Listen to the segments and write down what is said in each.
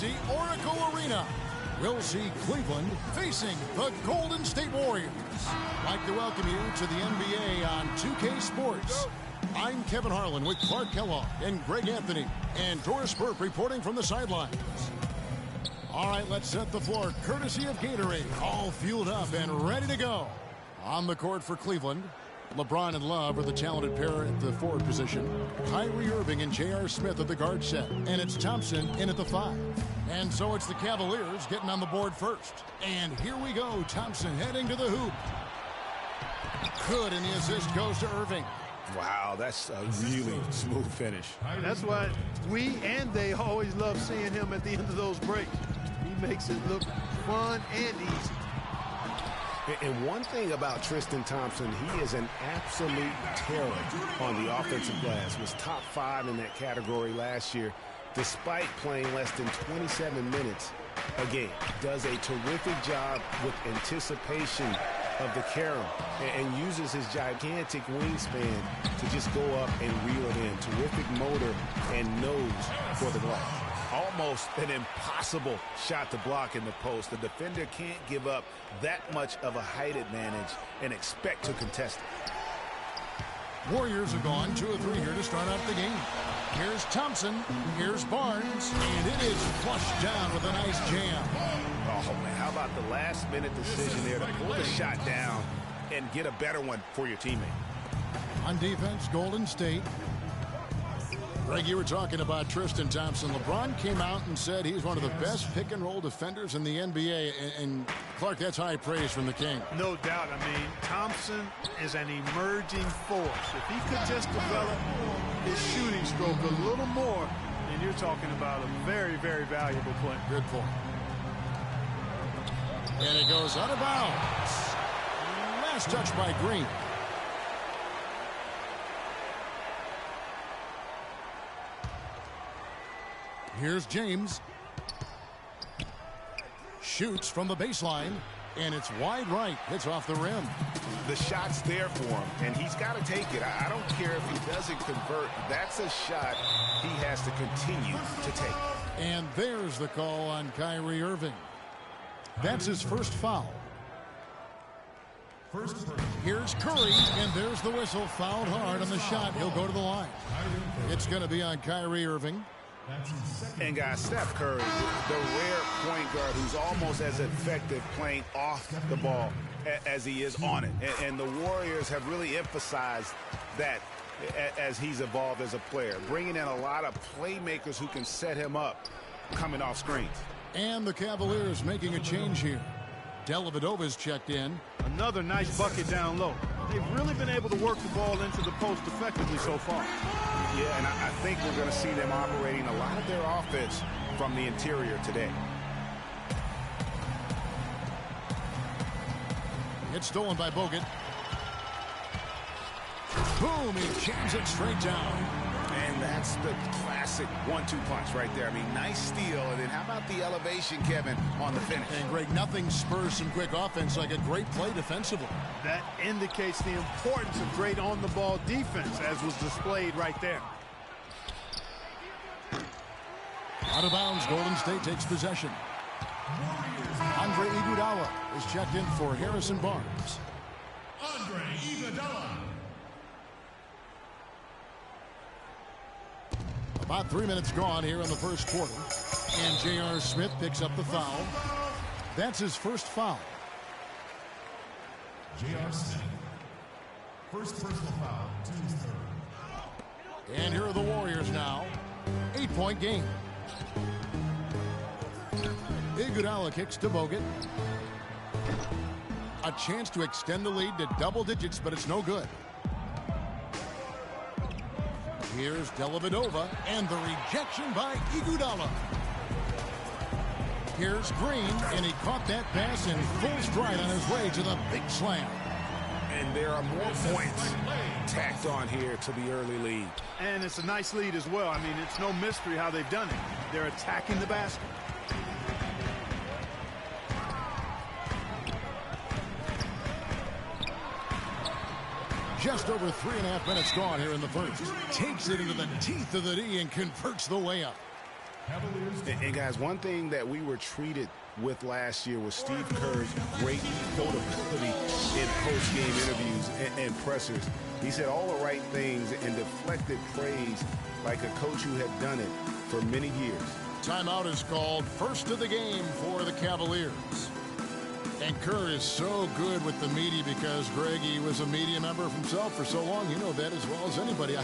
the Oracle Arena. We'll see Cleveland facing the Golden State Warriors. I'd like to welcome you to the NBA on 2K Sports. I'm Kevin Harlan with Clark Kellogg and Greg Anthony and Doris Burke reporting from the sidelines. All right, let's set the floor courtesy of Gatorade. All fueled up and ready to go. On the court for Cleveland, LeBron and Love are the talented pair at the forward position. Kyrie Irving and J.R. Smith at the guard set. And it's Thompson in at the 5. And so it's the Cavaliers getting on the board first. And here we go. Thompson heading to the hoop. Good, and the assist goes to Irving. Wow, that's a really smooth finish. That's why we and they always love seeing him at the end of those breaks. He makes it look fun and easy. And one thing about Tristan Thompson, he is an absolute terror on the offensive glass. Was top 5 in that category last year, despite playing less than 27 minutes a game. Does a terrific job with anticipation of the carom and uses his gigantic wingspan to just go up and reel it in. Terrific motor and nose for the glass. Almost an impossible shot to block in the post. The defender can't give up that much of a height advantage and expect to contest it. Warriors have gone 2 or 3 here to start out the game. Here's Thompson. Here's Barnes. And it is flushed down with a nice jam. Oh, man, how about the last-minute decision there to pull the shot down and get a better one for your teammate? On defense, Golden State. Greg, you were talking about Tristan Thompson. LeBron came out and said he's one of the best pick-and-roll defenders in the NBA. And Clark, that's high praise from the King. No doubt. I mean, Thompson is an emerging force. If he could just develop his shooting stroke a little more, then you're talking about a very, very valuable player. Good point. And it goes out of bounds. Last touch by Green. Here's James. Shoots from the baseline, and it's wide right. Hits off the rim. The shot's there for him, and he's got to take it. I don't care if he doesn't convert. That's a shot he has to continue to take. And there's the call on Kyrie Irving. That's his first foul. Here's Curry, and there's the whistle. Fouled hard on the shot. He'll go to the line. It's going to be on Kyrie Irving. And guys, Steph Curry, the rare point guard who's almost as effective playing off the ball as he is on it. And the Warriors have really emphasized that as he's evolved as a player, bringing in a lot of playmakers who can set him up coming off screens. And the Cavaliers making a change here. Dellavedova's checked in. Another nice bucket down low. They've really been able to work the ball into the post effectively so far. Yeah, and I think we're going to see them operating a lot of their offense from the interior today. It's stolen by Bogut. Boom, he jams it straight down. And that's the classic 1-2 punch right there. I mean, nice steal. And then how about the elevation, Kevin, on the finish? And Greg, nothing spurs some quick offense like a great play defensively. That indicates the importance of great on-the-ball defense, as was displayed right there. Out of bounds, Golden State takes possession. Andre Iguodala is checked in for Harrison Barnes. Andre Iguodala. About 3 minutes gone here in the first quarter. And J.R. Smith picks up the foul. That's his first foul. J.R. Smith. First personal foul, to his third. And here are the Warriors now. 8-point game. Iguodala kicks to Bogut. A chance to extend the lead to double digits, but it's no good. Here's Dellavedova, and the rejection by Iguodala. Here's Green, and he caught that pass in full stride on his way to the big slam. And there are more points tacked on here to the early lead. And it's a nice lead as well. I mean, it's no mystery how they've done it. They're attacking the basket. Just over 3.5 minutes gone here in the first. Takes it into the teeth of the D and converts the layup. And guys, one thing that we were treated with last year was Steve Kerr's great quotability in post-game interviews and pressers. He said all the right things and deflected praise like a coach who had done it for many years. Timeout is called, first of the game for the Cavaliers. And Kerr is so good with the media because, Greg, he was a media member himself for so long. You know that as well as anybody.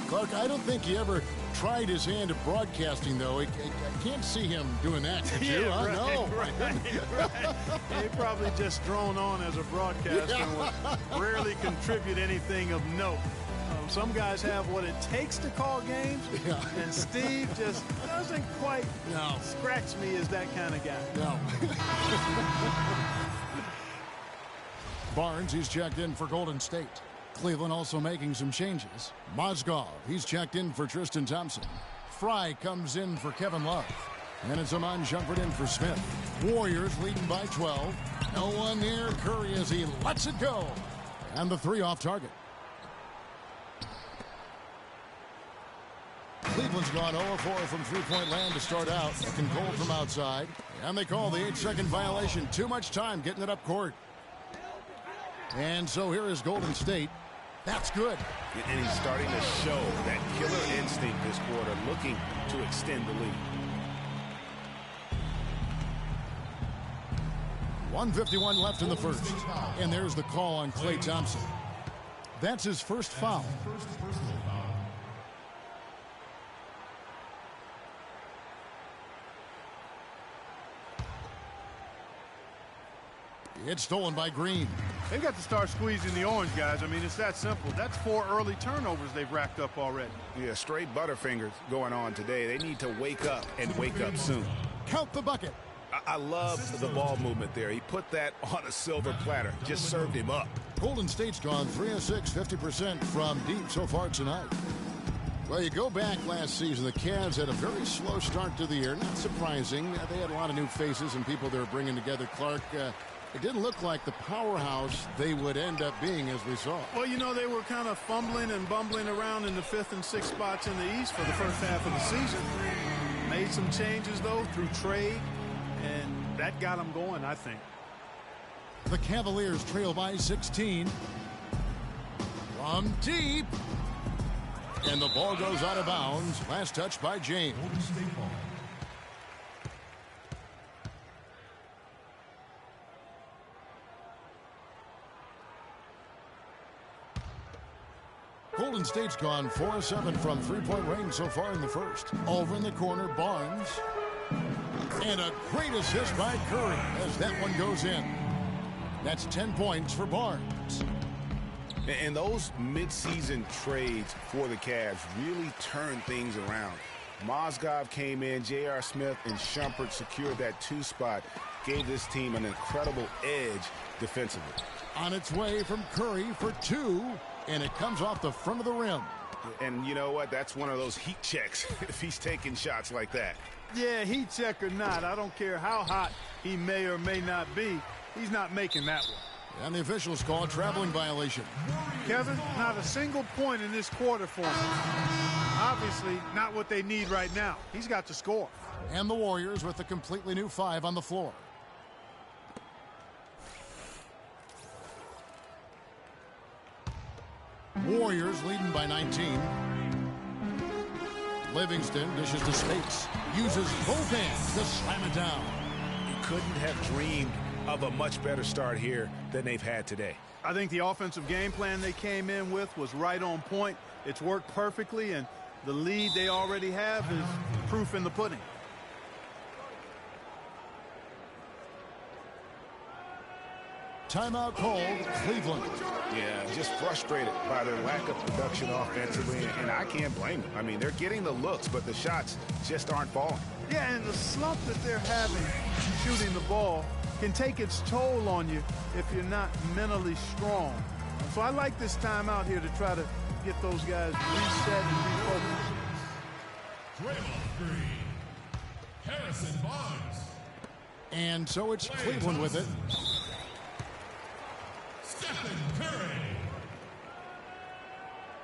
Clark, I don't think he ever tried his hand at broadcasting, though. I can't see him doing that, could you? Yeah, right, No. Right. He probably just drone on as a broadcaster and would rarely contribute anything of note. Some guys have what it takes to call games, and Steve just doesn't quite scratch me as that kind of guy. No. Barnes, he's checked in for Golden State. Cleveland also making some changes. Mozgov, he's checked in for Tristan Thompson. Fry comes in for Kevin Love. And it's Iman Shumpert in for Smith. Warriors leading by 12. No one near Curry as he lets it go. And the three off target. Cleveland's gone 0-4 from three-point land to start out. A goal from outside. And they call the 8-second violation. Too much time getting it up court. And so here is Golden State. That's good. And he's starting to show that killer instinct this quarter, looking to extend the lead. 1:51 left in the first. And there's the call on Klay Thompson. That's his first foul. It's stolen by Green. They've got to start squeezing the orange, guys. I mean, it's that simple. That's 4 early turnovers they've racked up already. Yeah, straight butterfingers going on today. They need to wake up and wake up soon. Count the bucket. I love the ball movement there. He put that on a silver platter. Just served him up. Golden State's gone 3 of 6, 50% from deep so far tonight. Well, you go back last season, the Cavs had a very slow start to the year. Not surprising. They had a lot of new faces and people they were bringing together. Clark, it didn't look like the powerhouse they would end up being, as we saw. Well, you know, they were kind of fumbling and bumbling around in the 5th and 6th spots in the East for the first half of the season. Made some changes, though, through trade, and that got them going, I think. The Cavaliers trail by 16. From deep. And the ball goes out of bounds. Last touch by James. Golden State's gone 4-7 from three-point range so far in the first. Over in the corner, Barnes. And a great assist by Curry as that one goes in. That's 10 points for Barnes. And those midseason trades for the Cavs really turned things around. Mozgov came in, J.R. Smith and Shumpert secured that 2 spot. Gave this team an incredible edge defensively. On its way from Curry for 2. And it comes off the front of the rim. And you know what? That's one of those heat checks if he's taking shots like that. Yeah, heat check or not, I don't care how hot he may or may not be. He's not making that one. And the officials call a traveling violation. Kevin, not a single point in this quarter for him. Obviously, not what they need right now. He's got to score. And the Warriors with a completely new 5 on the floor. Warriors leading by 19. Livingston dishes to space. Uses both hands to slam it down. You couldn't have dreamed of a much better start here than they've had today. I think the offensive game plan they came in with was right on point. It's worked perfectly, and the lead they already have is proof in the pudding. Timeout called Cleveland. Yeah, just frustrated by their lack of production offensively, and I can't blame them. I mean, they're getting the looks, but the shots just aren't falling. Yeah, and the slump that they're having shooting the ball can take its toll on you if you're not mentally strong. So I like this timeout here to try to get those guys reset and refocused. Draymond Green. Harrison Barnes. And so it's Cleveland with it. Stephen Curry.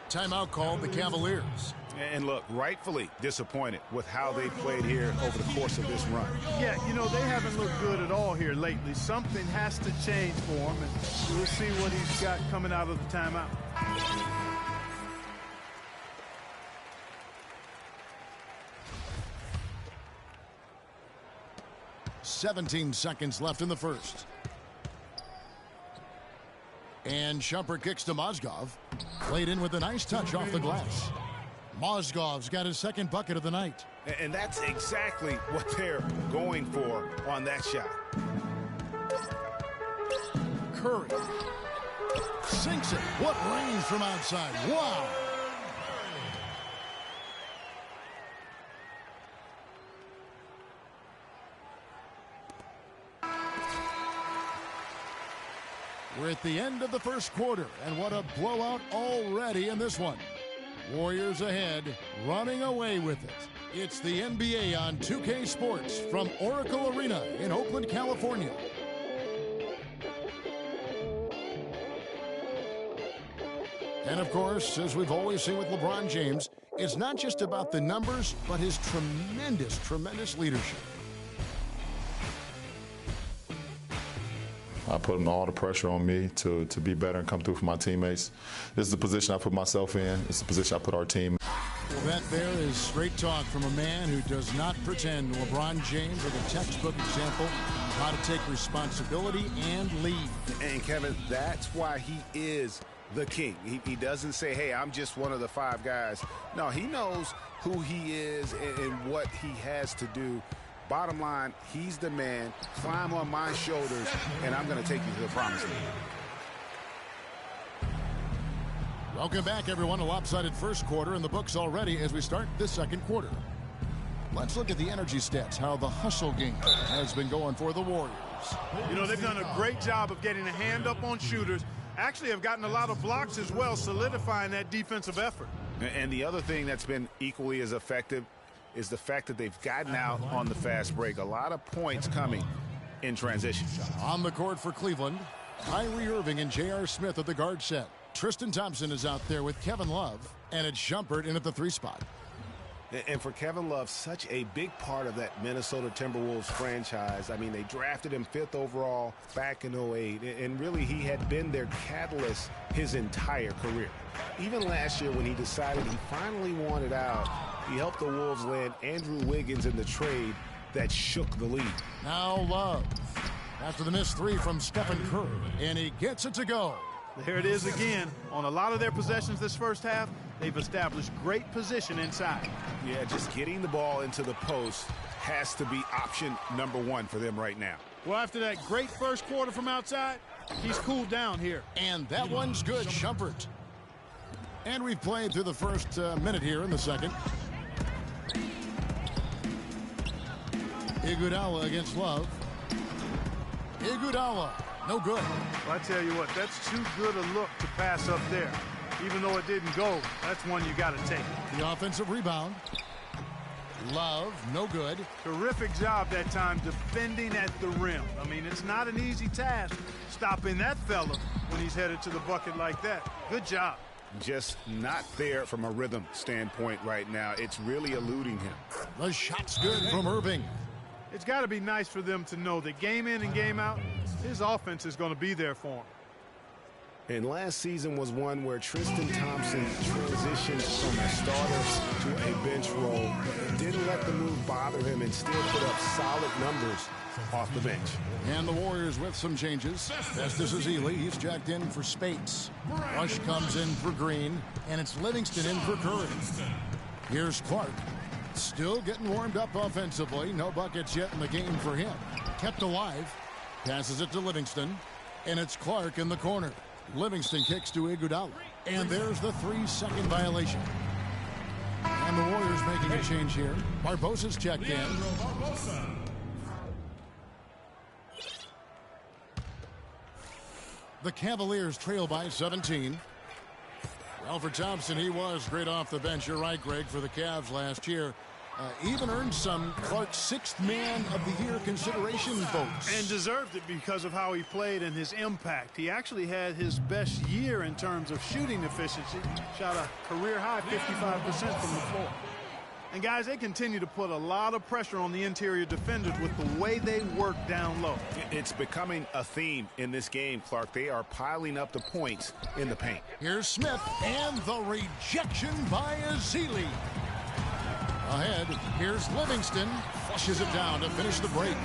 Timeout called the Cavaliers. And look, rightfully disappointed with how they played here over the course of this run. Yeah, you know, they haven't looked good at all here lately. Something has to change for him, and we'll see what he's got coming out of the timeout. 17 seconds left in the first. And Shumpert kicks to Mozgov. Played in with a nice touch off the glass. Mozgov's got his second bucket of the night. And that's exactly what they're going for on that shot. Curry sinks it. What range from outside. Wow. We're at the end of the first quarter, and what a blowout already in this one. Warriors ahead, running away with it. It's the NBA on 2K Sports from Oracle Arena in Oakland, California. And of course, as we've always seen with LeBron James, it's not just about the numbers, but his tremendous leadership. I put all the pressure on me to be better and come through for my teammates. This is the position I put myself in. It's the position I put our team. Well, that there is straight talk from a man who does not pretend. LeBron James with a textbook example of how to take responsibility and lead. And Kevin, that's why he is the king. He doesn't say, hey, I'm just one of the 5 guys. No, he knows who he is and what he has to do. Bottom line, he's the man. Climb on my shoulders, and I'm going to take you to the promised land. Welcome back, everyone. A lopsided first quarter in the books already as we start this second quarter. Let's look at the energy stats, how the hustle game has been going for the Warriors. You know, they've done a great job of getting a hand up on shooters. Actually have gotten a lot of blocks as well, solidifying that defensive effort. And the other thing that's been equally as effective is the fact that they've gotten out on the fast break. A lot of points coming in transition. On the court for Cleveland, Kyrie Irving and J.R. Smith at the guard set. Tristan Thompson is out there with Kevin Love, and it's Shumpert in at the 3 spot. And for Kevin Love, such a big part of that Minnesota Timberwolves franchise. I mean, they drafted him 5th overall back in 08, and really he had been their catalyst his entire career. Even last year when he decided he finally wanted out, he helped the Wolves land Andrew Wiggins in the trade that shook the league. Now Love, after the missed 3 from Stephen Curry, and he gets it to go. There it is again. On a lot of their possessions this first half, they've established great position inside. Yeah, just getting the ball into the post has to be option number 1 for them right now. Well, after that great first quarter from outside, he's cooled down here. And that one's good, Shumpert. And we've played through the first minute here in the second. Iguodala against Love. Iguodala, no good. Well, I tell you what, that's too good a look to pass up there. Even though it didn't go, that's one you got to take. The offensive rebound. Love, no good. Terrific job that time defending at the rim. I mean, it's not an easy task stopping that fella when he's headed to the bucket like that. Good job. Just not there from a rhythm standpoint right now. It's really eluding him. The shot's good from Irving. It's got to be nice for them to know that game in and game out, his offense is going to be there for him. And last season was one where Tristan Thompson transitioned from a starter to a bench role. Didn't let the move bother him and still put up solid numbers off the bench. And the Warriors with some changes. Festus Ezeli, he's jacked in for Spates. Rush comes in for Green, and it's Livingston in for Curry. Here's Clark. Still getting warmed up offensively. No buckets yet in the game for him. Kept alive. Passes it to Livingston. And it's Clark in the corner. Livingston kicks to Iguodala. And there's the 3-second violation. And the Warriors making a change here. Barbosa's checked in. The Cavaliers trail by 17. Well, for Thompson, he was great off the bench. You're right, Greg, for the Cavs last year. Even earned some Clark's 6th Man of the Year consideration votes. And deserved it because of how he played and his impact. He actually had his best year in terms of shooting efficiency. Shot a career-high 55% from the floor. And, guys, they continue to put a lot of pressure on the interior defenders with the way they work down low. It's becoming a theme in this game, Clark. They are piling up the points in the paint. Here's Smith, and the rejection by Ezeli. Ahead, here's Livingston. Flushes it down to finish the break.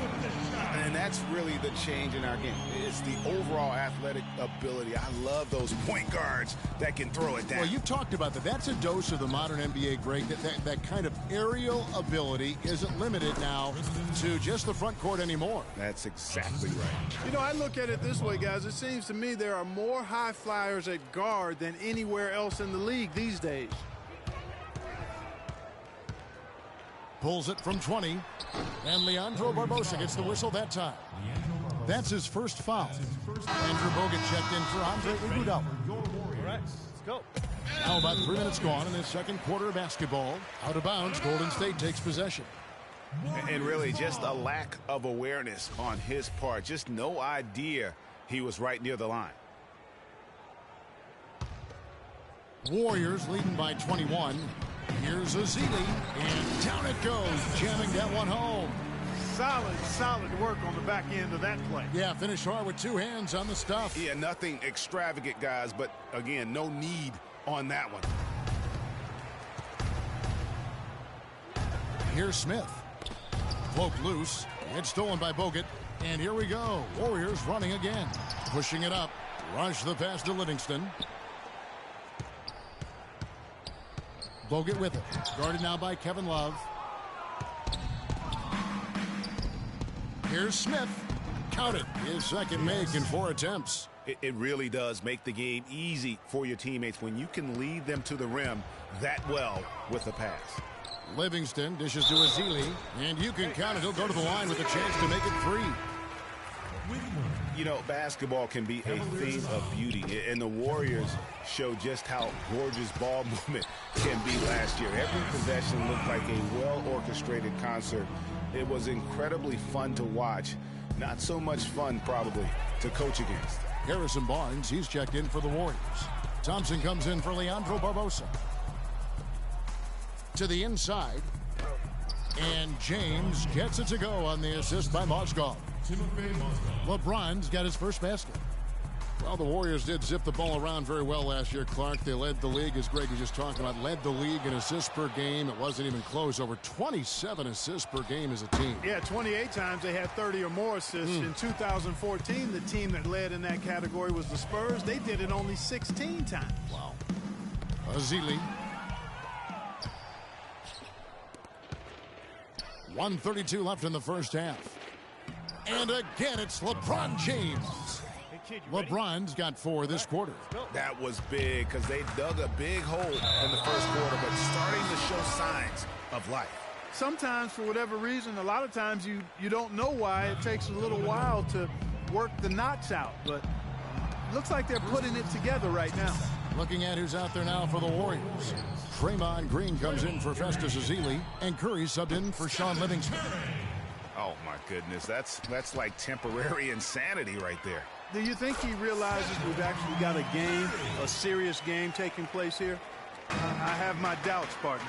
And that's really the change in our game. It's the overall athletic ability. I love those point guards that can throw it down. Well, you've talked about that. That's a dose of the modern NBA, Greg. That kind of aerial ability isn't limited now to just the front court anymore. That's exactly right. You know, I look at it this way, guys. It seems to me there are more high flyers at guard than anywhere else in the league these days. Pulls it from 20, and Leandro Barbosa gets the whistle that time. That's his first foul. Andrew Bogut checked in for Andre Iguodala. All right, let's go. Now about 3 minutes gone in the second quarter of basketball. Out of bounds, Golden State takes possession. And really just a lack of awareness on his part. Just no idea he was right near the line. Warriors leading by 21. Here's Ezeli, and down it goes, jamming that one home. Solid work on the back end of that play. Yeah, finished hard with 2 hands on the stuff. Yeah, nothing extravagant, guys, but again, no need on that one. Here's Smith. Cloak loose. It's stolen by Bogut. And here we go. Warriors running again. Pushing it up. Rush the pass to Livingston. Bogut with it. Guarded now by Kevin Love. Here's Smith. Counted. His second make in 4 attempts. It really does make the game easy for your teammates when you can lead them to the rim that well with the pass. Livingston dishes to Ezeli, and you can count it. He'll go to the line with a chance to make it 3. You know, basketball can be a theme of beauty, and the Warriors show just how gorgeous ball movement can be last year. Every possession looked like a well-orchestrated concert. It was incredibly fun to watch. Not so much fun, probably, to coach against. Harrison Barnes, he's checked in for the Warriors. Thompson comes in for Leandro Barbosa. To the inside. And James gets it to go on the assist by Mozgov. LeBron's got his first basket. Well, the Warriors did zip the ball around very well last year, Clark. They led the league, as Greg was just talking about, led the league in assists per game. It wasn't even close. Over 27 assists per game as a team. Yeah, 28 times they had 30 or more assists. In 2014, the team that led in that category was the Spurs. They did it only 16 times. Wow. Ezeli. 1:32 left in the first half. And again, it's LeBron James. LeBron's got 4 this quarter. That was big because they dug a big hole in the first quarter, but starting to show signs of life. Sometimes, for whatever reason, a lot of times you don't know why. It takes a little while to work the knots out, but it looks like they're putting it together right now. Looking at who's out there now for the Warriors. Draymond Green comes in for Festus Ezeli, and Curry subbed in for Sean Livingston. Oh, my goodness. That's like temporary insanity right there. Do you think he realizes we've actually got a game, a serious game taking place here? I have my doubts, partner.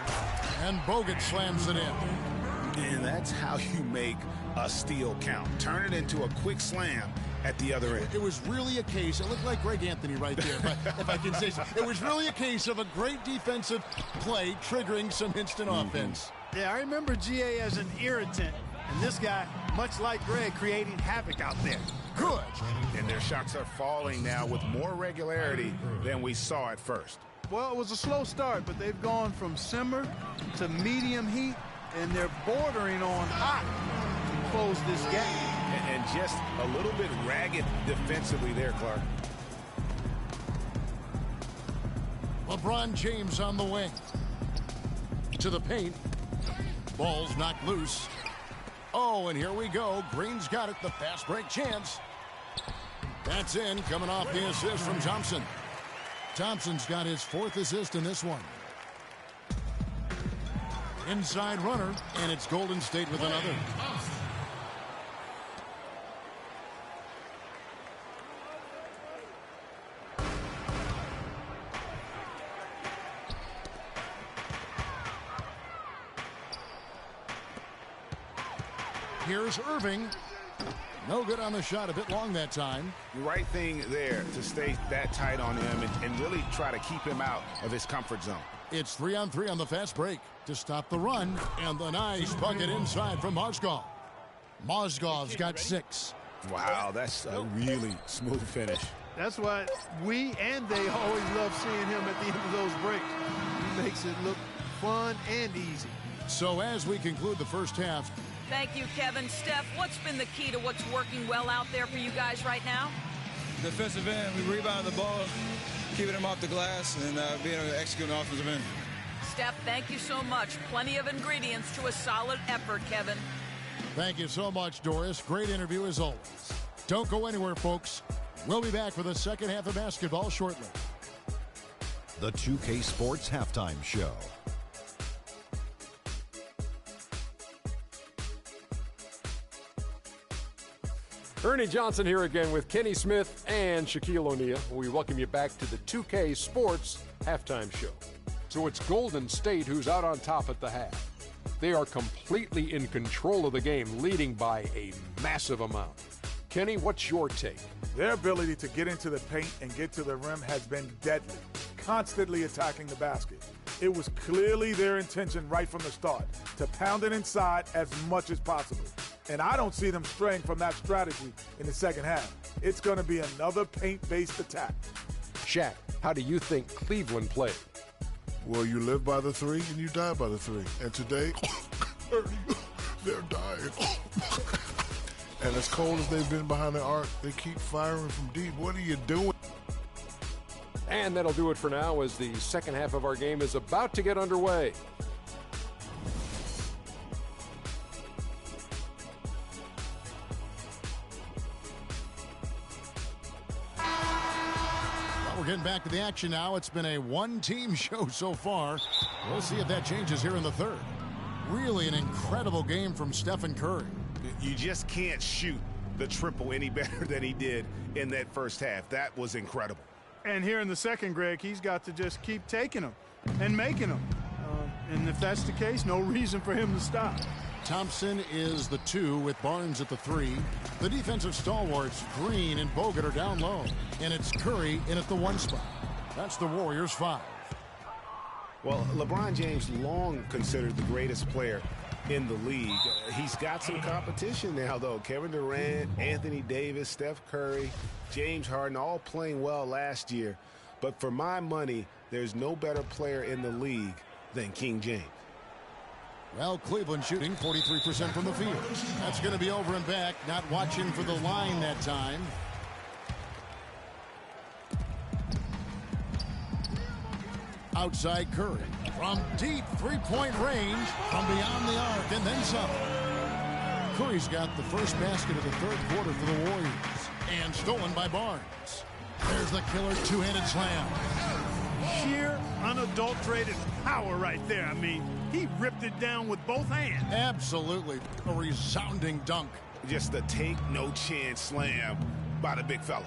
And Bogut slams it in. And that's how you make a steal count. Turn it into a quick slam at the other end. It was really a case, it looked like Greg Anthony right there, if I can say so. It was really a case of a great defensive play triggering some instant offense. Yeah, I remember GA as an irritant, and this guy, much like Greg, creating havoc out there. Good. And their shots are falling now with more regularity than we saw at first. Well, it was a slow start, but they've gone from simmer to medium heat, and they're bordering on hot to close this gap. And just a little bit ragged defensively there, Clark. LeBron James on the wing. To the paint. Ball's knocked loose. Oh, and here we go. Green's got it. The fast break chance. That's in. Coming off the assist from Thompson. Thompson's got his 4th assist in this one. Inside runner, and it's Golden State with another. Here's Irving. No good on the shot, a bit long that time. The right thing there to stay that tight on him and really try to keep him out of his comfort zone. It's 3-on-3 on the fast break to stop the run, and the nice bucket inside from Mozgov. Mozgov's got 6. Wow, that's a really smooth finish. That's why we and they always love seeing him at the end of those breaks. He makes it look fun and easy. So as we conclude the first half. Thank you, Kevin. Steph, what's been the key to what's working well out there for you guys right now? Defensive end. We rebounded the ball, keeping them off the glass, and being able to execute an offensive end. Steph, thank you so much. Plenty of ingredients to a solid effort, Kevin. Thank you so much, Doris. Great interview as always. Don't go anywhere, folks. We'll be back for the second half of basketball shortly. The 2K Sports Halftime Show. Ernie Johnson here again with Kenny Smith and Shaquille O'Neal. We welcome you back to the 2K Sports Halftime Show. So it's Golden State who's out on top at the half. They are completely in control of the game, leading by a massive amount. Kenny, what's your take? Their ability to get into the paint and get to the rim has been deadly, constantly attacking the basket. It was clearly their intention right from the start to pound it inside as much as possible. And I don't see them straying from that strategy in the second half. It's going to be another paint-based attack. Shaq, how do you think Cleveland played? Well, you live by the 3 and you die by the 3. And today, they're dying. And as cold as they've been behind the arc, they keep firing from deep. What are you doing? And that'll do it for now as the second half of our game is about to get underway. We're getting back to the action now. It's been a one-team show so far. We'll see if that changes here in the third. Really an incredible game from Stephen Curry. You just can't shoot the triple any better than he did in that first half. That was incredible. And here in the second, Greg, he's got to just keep taking them and making them. And if that's the case, no reason for him to stop. Thompson is the 2 with Barnes at the 3. The defensive stalwarts, Green and Bogut, are down low. And it's Curry in at the 1 spot. That's the Warriors 5. Well, LeBron James long considered the greatest player in the league. He's got some competition now, though. Kevin Durant, Anthony Davis, Steph Curry, James Harden, all playing well last year. But for my money, there's no better player in the league than King James. Well, Cleveland shooting 43% from the field. That's going to be over and back. Not watching for the line that time. Outside Curry. From deep three-point range. From beyond the arc and then some. Curry's got the first basket of the third quarter for the Warriors. And stolen by Barnes. There's the killer two-handed slam. Sheer, unadulterated power right there. I mean, he ripped it down with both hands. Absolutely. A resounding dunk. Just a take-no-chance slam by the big fella.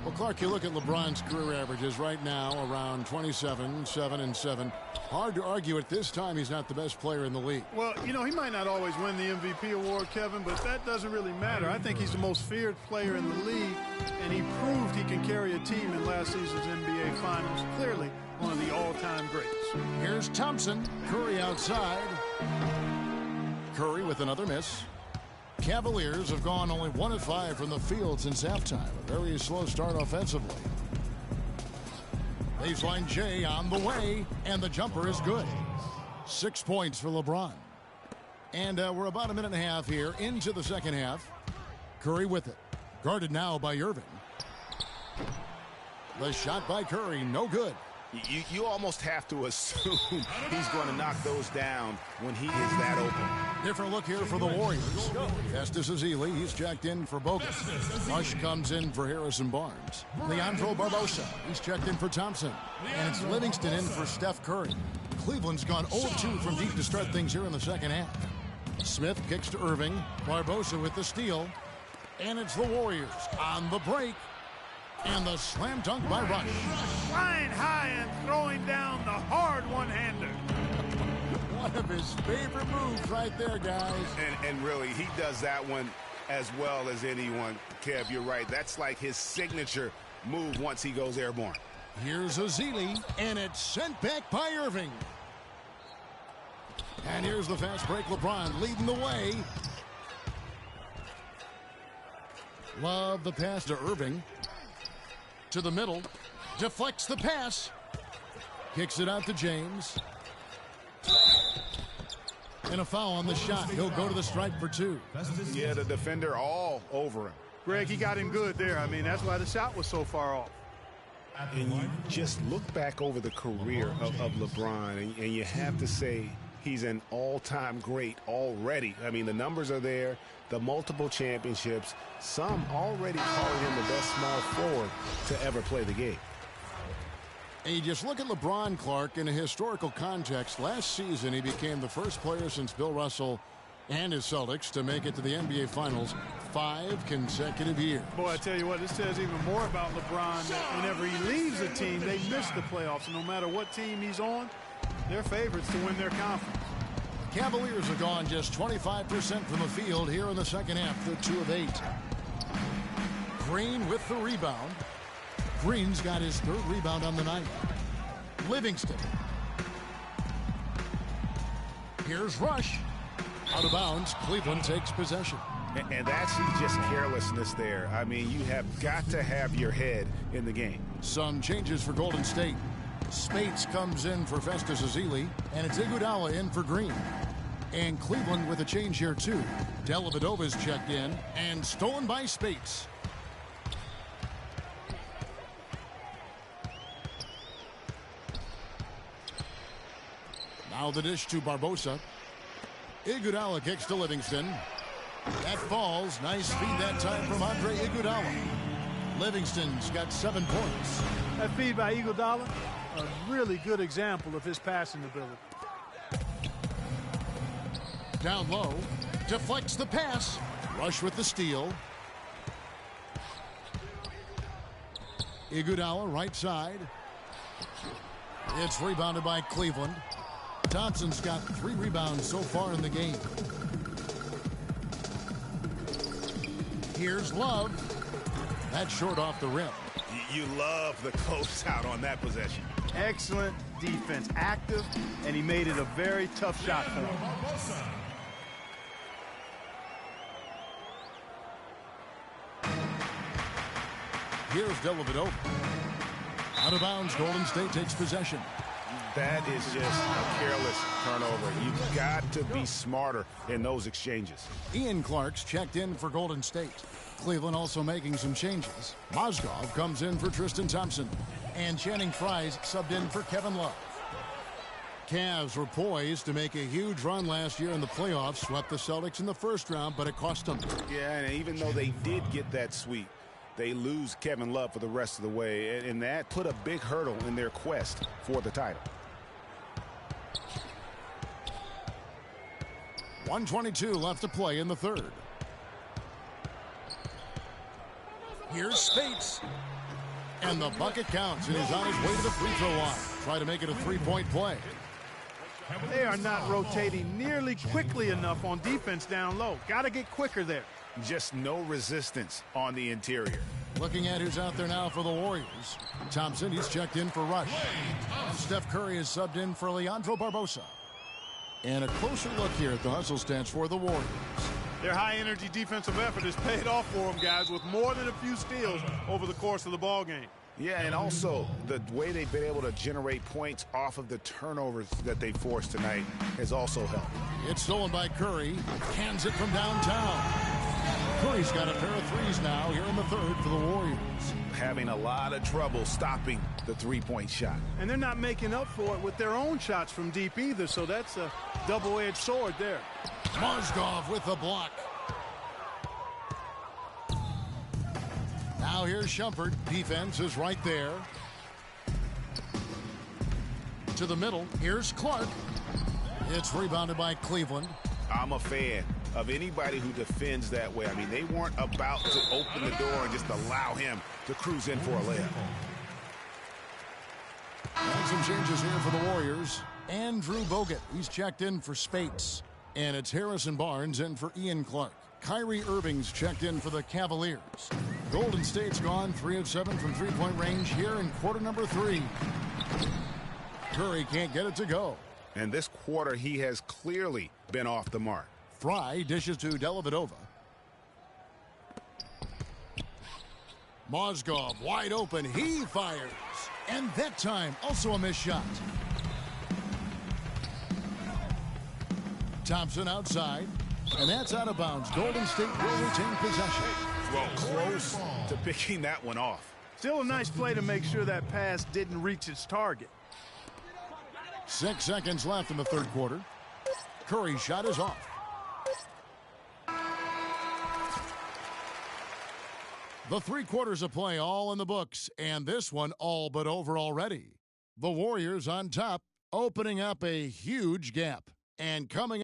Well, Clark, you look at LeBron's career averages right now around 27, 7, and 7. Hard to argue at this time he's not the best player in the league. Well, you know, he might not always win the MVP award, Kevin, but that doesn't really matter. I think he's the most feared player in the league, and he proved he can carry a team in last season's NBA Finals. Clearly one of the all-time greats. Here's Thompson. Curry outside. Curry with another miss. Cavaliers have gone only 1 of 5 from the field since halftime. A very slow start offensively. Baseline J on the way, and the jumper is good. 6 points for LeBron. And we're about a minute and a half here into the second half. Curry with it. Guarded now by Irving. The shot by Curry, no good. You almost have to assume he's going to knock those down when he is that open. Different look here for the Warriors. Festus Ezeli, he's checked in for Bogut. Rush comes in for Harrison Barnes. Leandro Barbosa, he's checked in for Thompson. And it's Livingston in for Steph Curry. Cleveland's gone 0-2 from deep to start things here in the second half. Smith kicks to Irving. Barbosa with the steal. And it's the Warriors on the break. And the slam dunk by Rush. Flying high and throwing down the hard one-hander. One of his favorite moves right there, guys. And really, he does that one as well as anyone. Kev, you're right. That's like his signature move once he goes airborne. Here's Ezeli, and it's sent back by Irving. And here's the fast break. LeBron leading the way. Love the pass to Irving. To the middle. Deflects the pass. Kicks it out to James. And a foul on the shot. He'll go to the stripe for 2. Yeah, the defender all over him. Greg, he got him good there. I mean, that's why the shot was so far off. And you just look back over the career of LeBron, and you have to say he's an all-time great already. I mean, the numbers are there, the multiple championships, some already calling him the best small forward to ever play the game. And you just look at LeBron, Clark, in a historical context. Last season, he became the first player since Bill Russell and his Celtics to make it to the NBA Finals 5 consecutive years. Boy, I tell you what, this says even more about LeBron that whenever he leaves a team, they miss the playoffs. And no matter what team he's on, they're favorites to win their conference. Cavaliers are gone just 25% from the field here in the second half. They're 2 of 8. Green with the rebound. Green's got his 3rd rebound on the night. Livingston. Here's Rush. Out of bounds. Cleveland takes possession. And that's just carelessness there. I mean, you have got to have your head in the game. Some changes for Golden State. Spates comes in for Festus Ezeli, and it's Iguodala in for Green. And Cleveland with a change here, too. Dellavedova's checked in and stolen by Spates. Now the dish to Barbosa. Iguodala kicks to Livingston. That falls. Nice feed that time from Andre Iguodala. Livingston's got 7 points. That feed by Iguodala, a really good example of his passing ability. Down low. Deflects the pass. Rush with the steal. Iguodala right side. It's rebounded by Cleveland. Thompson's got 3 rebounds so far in the game. Here's Love. That's short off the rim. You love the closeout on that possession. Excellent defense. Active, and he made it a very tough shot for him. Here's Dellavedova. Out of bounds, Golden State takes possession. That is just a careless turnover. You've got to be smarter in those exchanges. Ian Clark's checked in for Golden State. Cleveland also making some changes. Mozgov comes in for Tristan Thompson. And Channing Frye's subbed in for Kevin Love. Cavs were poised to make a huge run last year in the playoffs. Swept the Celtics in the first round, but it cost them. Yeah, and even though they did get that sweep, they lose Kevin Love for the rest of the way. And that put a big hurdle in their quest for the title. 1:22 left to play in the third. Here's Spates. And the bucket counts, and he's on his way to the free throw line. Try to make it a 3-point play. They are not rotating nearly quickly enough on defense down low. Got to get quicker there. Just no resistance on the interior. Looking at who's out there now for the Warriors. Thompson, he's checked in for Rush. And Steph Curry is subbed in for Leandro Barbosa. And a closer look here at the hustle stats for the Warriors. Their high-energy defensive effort has paid off for them, guys, with more than a few steals over the course of the ball game. Yeah, and also the way they've been able to generate points off of the turnovers that they forced tonight has also helped. It's stolen by Curry. Hands it from downtown. Curry's got a pair of threes now here in the third for the Warriors. Having a lot of trouble stopping the three-point shot. And they're not making up for it with their own shots from deep either, so that's a double-edged sword there. Mozgov with the block. Now here's Shumpert. Defense is right there. to the middle. Here's Clark. It's rebounded by Cleveland. I'm a fan of anybody who defends that way. I mean, they weren't about to open the door and just allow him to cruise in for a layup. And some changes here for the Warriors. Andrew Bogut, he's checked in for Spates. And it's Harrison Barnes in for Ian Clark. Kyrie Irving's checked in for the Cavaliers. Golden State's gone 3 of 7 from three-point range here in quarter number 3. Curry can't get it to go. And this quarter, he has clearly been off the mark. Fry dishes to Dellavedova. Mozgov wide open. He fires. And that time, also a missed shot. Thompson outside. And that's out of bounds. Golden State will retain possession. Well, close to picking that one off. Still a nice play to make sure that pass didn't reach its target. 6 seconds left in the third quarter. Curry's shot is off. The 3 quarters of play all in the books, and this one all but over already. The Warriors on top, opening up a huge gap. And coming.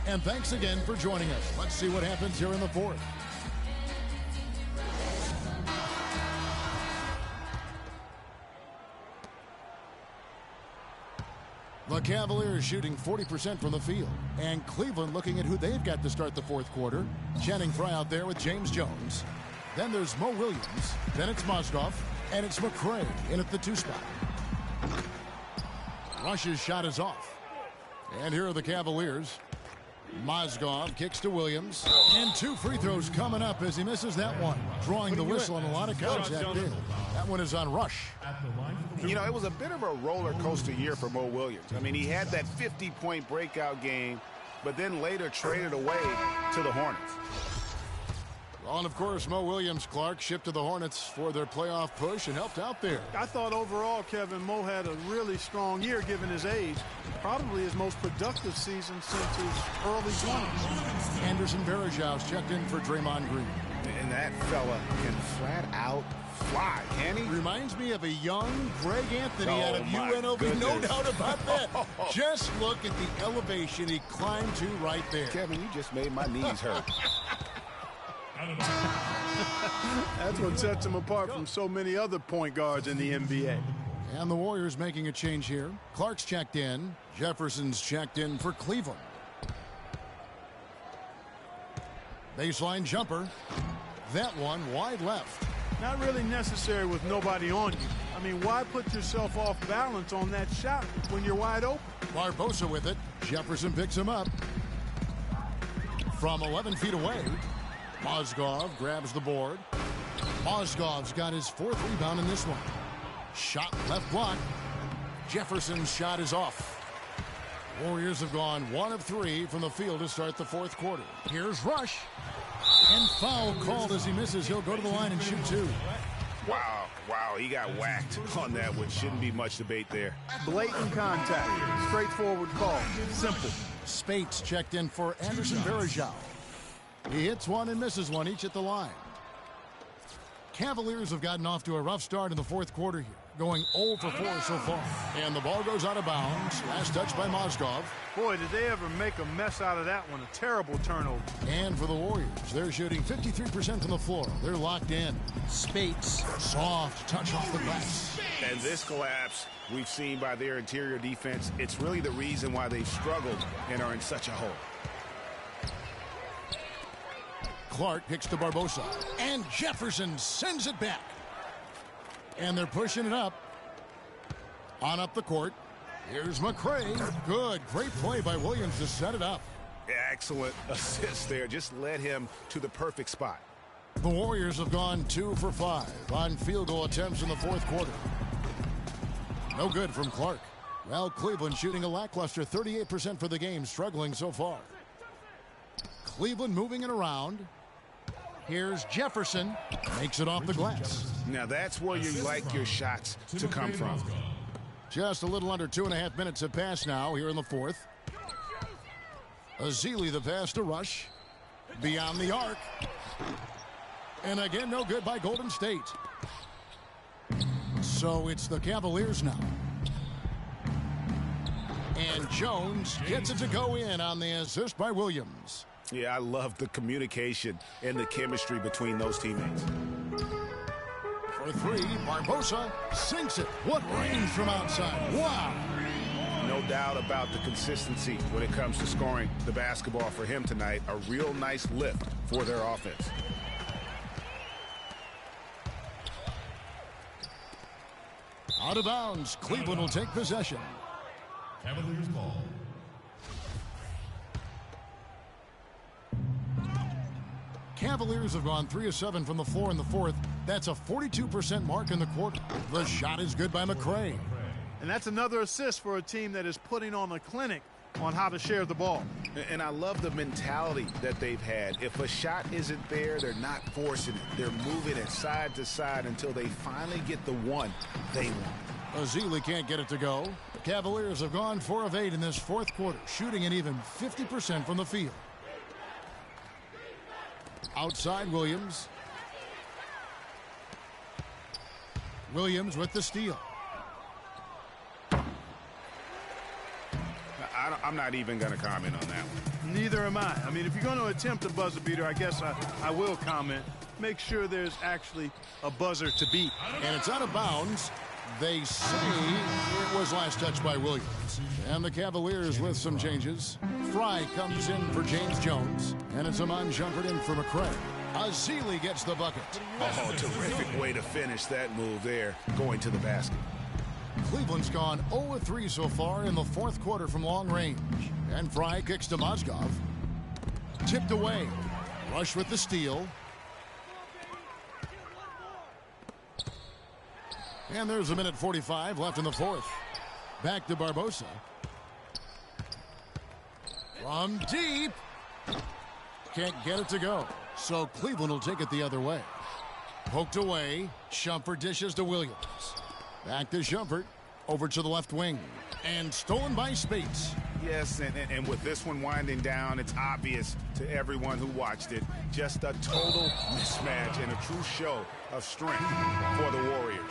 And thanks again for joining us. Let's see what happens here in the fourth. The Cavaliers shooting 40% from the field. And Cleveland looking at who they've got to start the fourth quarter. Channing Frye out there with James Jones. Then there's Mo Williams. Then it's Mozgov. And it's McCray in at the 2 spot. Rush's shot is off. And here are the Cavaliers. Mozgov kicks to Williams. And 2 free throws coming up as he misses that one. Drawing the whistle on a lot of contact there. That one is on Rush. You know, it was a bit of a roller coaster year for Mo Williams. I mean, he had that 50-point breakout game, but then later traded away to the Hornets. Well, and of course, Mo Williams, Clark, shipped to the Hornets for their playoff push and helped out there. I thought overall, Kevin, Mo had a really strong year given his age. Probably his most productive season since his early 20s. Anderson Varejau's checked in for Draymond Green. And that fella can flat out fly, can he? Reminds me of a young Greg Anthony out of UNLV. Goodness. No doubt about that. Just look at the elevation he climbed to right there. Kevin, you just made my knees hurt. That's what sets him apart from so many other point guards in the NBA. And the Warriors making a change here. Clark's checked in. Jefferson's checked in for Cleveland. Baseline jumper. That one wide left. Not really necessary with nobody on you. I mean, why put yourself off balance on that shot when you're wide open? Barbosa with it. Jefferson picks him up. From 11 feet away, Mozgov grabs the board. Mozgov's got his 4th rebound in this one. Shot left block. Jefferson's shot is off. Warriors have gone 1 of 3 from the field to start the 4th quarter. Here's Rush. And foul called as he misses. He'll go to the line and shoot 2. Wow, he got whacked on that one. Shouldn't be much debate there. Blatant contact. Straightforward call. Simple. Spates checked in for Anderson Varejau. He hits one and misses one, each at the line. Cavaliers have gotten off to a rough start in the 4th quarter here, going 0 for 4 so far. And the ball goes out of bounds. Last touch by Mozgov. Boy, did they ever make a mess out of that one. A terrible turnover. And for the Warriors, they're shooting 53% from the floor. They're locked in. Spates, soft touch off the glass. And this collapse we've seen by their interior defense, it's really the reason why they've struggled and are in such a hole. Clark kicks to Barbosa. And Jefferson sends it back. And they're pushing it up. On up the court. Here's McCray. Good. Great play by Williams to set it up. Excellent assist there. Just led him to the perfect spot. The Warriors have gone 2 for 5 on field goal attempts in the 4th quarter. No good from Clark. Well, Cleveland shooting a lackluster 38% for the game, struggling so far. Cleveland moving it around. Here's Jefferson. Makes it off the glass. Now that's where you like your shots to come from. Just a little under 2.5 minutes have passed now here in the 4th. Azili the pass to Rush. Beyond the arc. And again, no good by Golden State. So it's the Cavaliers now. And Jones gets it to go in on the assist by Williams. Yeah, I love the communication and the chemistry between those teammates. For three, Barbosa sinks it. What range from outside. Wow. No doubt about the consistency when it comes to scoring the basketball for him tonight. A real nice lift for their offense. Out of bounds. Cleveland will take possession. Cavaliers ball. Cavaliers have gone 3 of 7 from the floor in the fourth. That's a 42% mark in the quarter. The shot is good by McCray. And that's another assist for a team that is putting on a clinic on how to share the ball. And I love the mentality that they've had. If a shot isn't there, they're not forcing it. They're moving it side to side until they finally get the one they want. Ezeli can't get it to go. The Cavaliers have gone 4 of 8 in this fourth quarter, shooting an even 50% from the field. Outside Williams. Williams with the steal. I'm not even going to comment on that one. Neither am I. I mean, if you're going to attempt a buzzer beater, I guess I will comment. Make sure there's actually a buzzer to beat. And it's out of bounds. They say it was last touched by Williams. And the Cavaliers with some changes. Fry comes in for James Jones. And it's Iman Shumpert in for McCray. Ezeli gets the bucket. Oh, terrific way to finish that move there, going to the basket. Cleveland's gone 0 of 3 so far in the fourth quarter from long range. And Fry kicks to Mozgov. Tipped away. Rush with the steal. And there's 1:45 left in the fourth. Back to Barbosa. From deep. Can't get it to go. So Cleveland will take it the other way. Poked away. Shumpert dishes to Williams. Back to Shumpert. Over to the left wing. And stolen by Spates. Yes, and with this one winding down, it's obvious to everyone who watched it. Just a total mismatch and a true show of strength for the Warriors.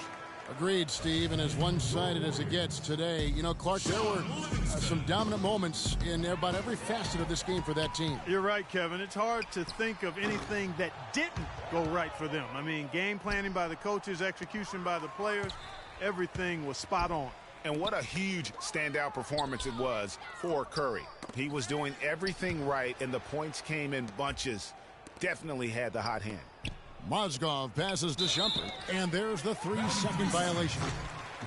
Agreed, Steve, and as one-sided as it gets today. You know, Clark, there were some dominant moments in about every facet of this game for that team. You're right, Kevin. It's hard to think of anything that didn't go right for them. I mean, game planning by the coaches, execution by the players, everything was spot on. And what a huge standout performance it was for Curry. He was doing everything right, and the points came in bunches. Definitely had the hot hand. Mozgov passes to Shumpert, and there's the 3-second violation.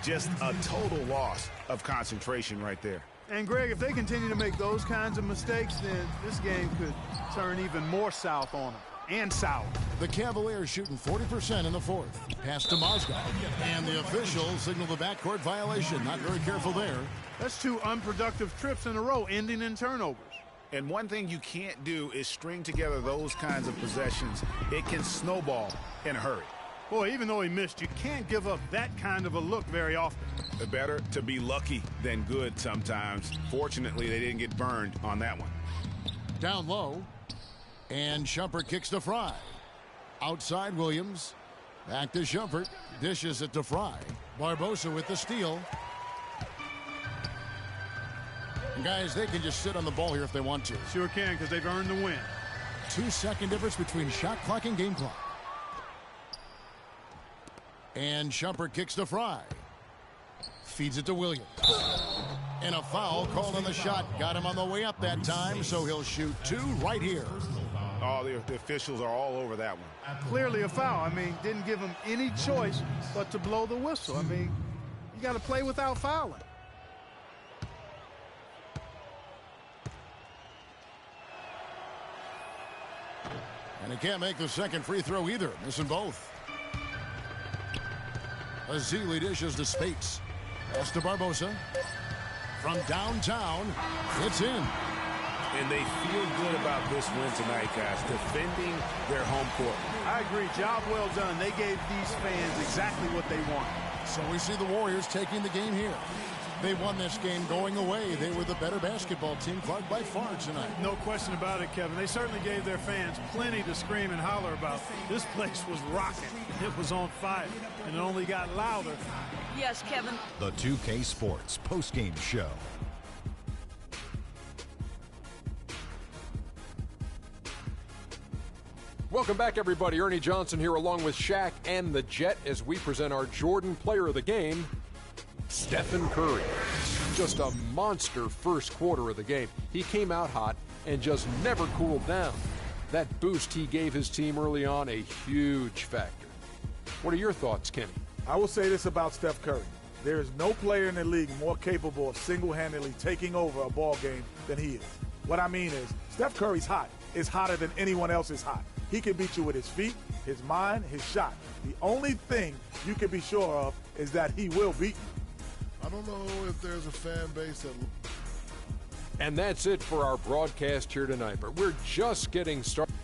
Just a total loss of concentration right there. And, Greg, if they continue to make those kinds of mistakes, then this game could turn even more south on them. And south. The Cavaliers shooting 40% in the fourth. Pass to Mozgov. And the officials signal the backcourt violation. Not very careful there. That's 2 unproductive trips in a row, ending in turnovers. And one thing you can't do is string together those kinds of possessions. It can snowball in a hurry. Boy, even though he missed, you can't give up that kind of a look very often. Better to be lucky than good sometimes. Fortunately, they didn't get burned on that one. Down low. And Shumpert kicks to Fry. Outside Williams. Back to Shumpert. Dishes it to Fry. Barbosa with the steal. And guys, they can just sit on the ball here if they want to. Sure can, because they've earned the win. 2-second difference between shot clock and game clock. And Shumpert kicks to Fry. Feeds it to Williams. And a foul called on the shot. Got him on the way up that time, so he'll shoot 2 right here. Oh, the officials are all over that one. Clearly a foul. I mean, didn't give him any choice but to blow the whistle. I mean, you got to play without fouling. And he can't make the second free throw either. Missing both. Ezeli dishes to Spates. Pass to Barbosa. From downtown, it's in. And they feel good about this win tonight, guys, defending their home court. I agree. Job well done. They gave these fans exactly what they want. So we see the Warriors taking the game here. They won this game going away. They were the better basketball team, Clark, by far tonight. No question about it, Kevin. They certainly gave their fans plenty to scream and holler about. This place was rocking. It was on fire, and it only got louder. Yes, Kevin. The 2K Sports postgame show. Welcome back, everybody. Ernie Johnson here along with Shaq and the Jet as we present our Jordan Player of the Game, Stephen Curry. Just a monster first quarter of the game. He came out hot and just never cooled down. That boost he gave his team early on, a huge factor. What are your thoughts, Kenny? I will say this about Steph Curry. There is no player in the league more capable of single-handedly taking over a ball game than he is. What I mean is, Steph Curry's hot. Is hotter than anyone else is hot. He can beat you with his feet, his mind, his shot. The only thing you can be sure of is that he will beat you. I don't know if there's a fan base that... And that's it for our broadcast here tonight, but we're just getting started.